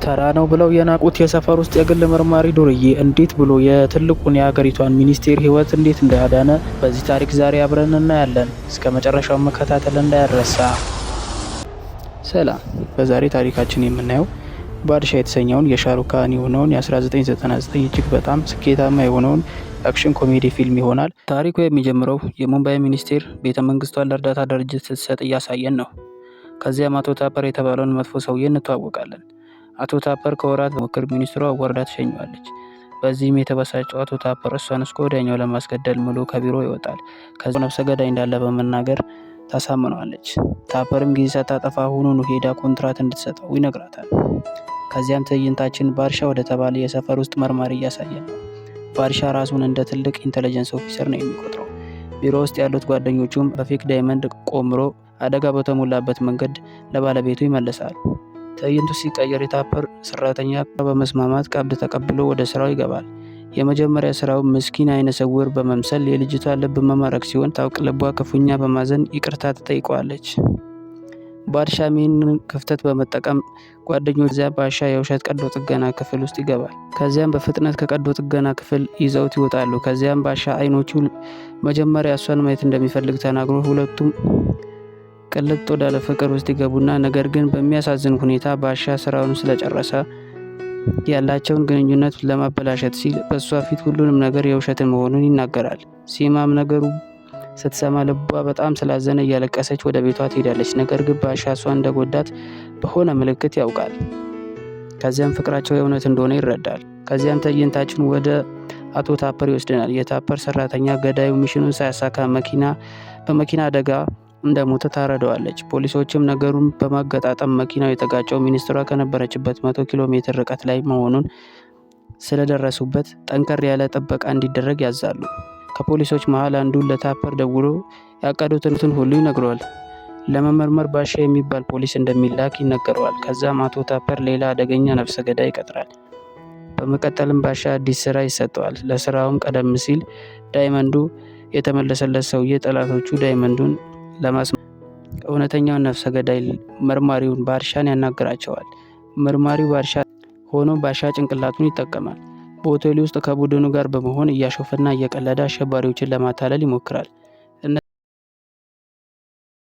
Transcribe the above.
ተራ ነው ብለው የናቁት የሰፈር ውስጥ የግል መርማሪ ዱርዬ እንዴት ብሎ የትልቁን የሀገሪቷን ሚኒስቴር ሕይወት እንዴት እንዳዳነ በዚህ ታሪክ ዛሬ አብረን እናያለን። እስከ መጨረሻው መከታተል እንዳይረሳ። ሰላም። በዛሬ ታሪካችን የምናየው ባድሻ የተሰኘውን የሻሩክ ካን የሆነውን የ1999 እጅግ በጣም ስኬታማ የሆነውን አክሽን ኮሜዲ ፊልም ይሆናል። ታሪኩ የሚጀምረው የሙምባይ ሚኒስቴር ቤተ መንግስቷን ለእርዳታ ድርጅት ስትሰጥ እያሳየን ነው። ከዚያም አቶ ታፐር የተባለውን መጥፎ ሰውዬ እንተዋወቃለን። አቶ ታፐር ከወራት በሞክር ሚኒስትሯ አዋርዳ ትሸኘዋለች። በዚህም የተበሳጨው አቶ ታፐር እሷን እስከ ወዲያኛው ለማስገደል ምሎ ከቢሮ ይወጣል። ከዚያው ነፍሰ ገዳይ እንዳለ በመናገር ታሳምነዋለች። ታፐርም ጊዜ ሳታጠፋ ሁኑኑ ሄዳ ኮንትራት እንድትሰጠው ይነግራታል። ከዚያም ትዕይንታችን ባድሻ ወደ ተባለ የሰፈር ውስጥ መርማሪ እያሳየን ነው። ባድሻ ራሱን እንደ ትልቅ ኢንተለጀንስ ኦፊሰር ነው የሚቆጥረው። ቢሮ ውስጥ ያሉት ጓደኞቹም በፌክ ዳይመንድ ቆምሮ አደጋ በተሞላበት መንገድ ለባለቤቱ ይመልሳሉ። ትዕይንቱ ሲቀየር የታፐር ሰራተኛ በመስማማት ቀብድ ተቀብሎ ወደ ስራው ይገባል። የመጀመሪያ ስራው ምስኪን አይነ ስውር በመምሰል የልጅቷ ልብ መማረክ ሲሆን ታውቅ ልቧ ክፉኛ በማዘን ይቅርታ ትጠይቀዋለች። ባድሻም ይህንን ክፍተት በመጠቀም ጓደኞች ዚያ ባድሻ የውሸት ቀዶ ጥገና ክፍል ውስጥ ይገባል። ከዚያም በፍጥነት ከቀዶ ጥገና ክፍል ይዘውት ይወጣሉ። ከዚያም ባድሻ አይኖቹ መጀመሪያ እሷን ማየት እንደሚፈልግ ተናግሮ ሁለቱም ቅልጥ ወዳለ ፍቅር ውስጥ ይገቡና ነገር ግን በሚያሳዝን ሁኔታ ባድሻ ስራውን ስለጨረሰ ያላቸውን ግንኙነት ለማበላሸት ሲል በእሷ ፊት ሁሉንም ነገር የውሸት መሆኑን ይናገራል። ሲማም ነገሩ ስትሰማ ልቧ በጣም ስላዘነ እያለቀሰች ወደ ቤቷ ትሄዳለች። ነገር ግን ባድሻ እሷን እንደጎዳት በሆነ ምልክት ያውቃል። ከዚያም ፍቅራቸው የእውነት እንደሆነ ይረዳል። ከዚያም ትዕይንታችን ወደ አቶ ታፐር ይወስደናል። የታፐር ሰራተኛ ገዳዩ ሚሽኑን ሳያሳካ በመኪና አደጋ እንደሞተ ታረደዋለች። ፖሊሶችም ነገሩን በማገጣጠም መኪናው የተጋጨው ሚኒስትሯ ከነበረችበት 100 ኪሎ ሜትር ርቀት ላይ መሆኑን ስለደረሱበት ጠንከር ያለ ጥበቃ እንዲደረግ ያዛሉ። ከፖሊሶች መሃል አንዱ ለታፐር ደውሎ ያቀዱትን ሁሉ ይነግረዋል። ለመመርመር ባድሻ የሚባል ፖሊስ እንደሚላክ ይነገረዋል። ከዛም አቶ ታፐር ሌላ አደገኛ ነፍሰ ገዳይ ይቀጥራል። በመቀጠልም ባድሻ አዲስ ስራ ይሰጠዋል። ለስራውም ቀደም ሲል ዳይመንዱ የተመለሰለት ሰውዬ ጠላቶቹ ዳይመንዱን እውነተኛውን ነፍሰ ገዳይ መርማሪውን ባድሻን ያናግራቸዋል። መርማሪው ባድሻ ሆኖ ባድሻ ጭንቅላቱን ይጠቀማል። በሆቴሉ ውስጥ ከቡድኑ ጋር በመሆን እያሾፈና እየቀለደ አሸባሪዎችን ለማታለል ይሞክራል።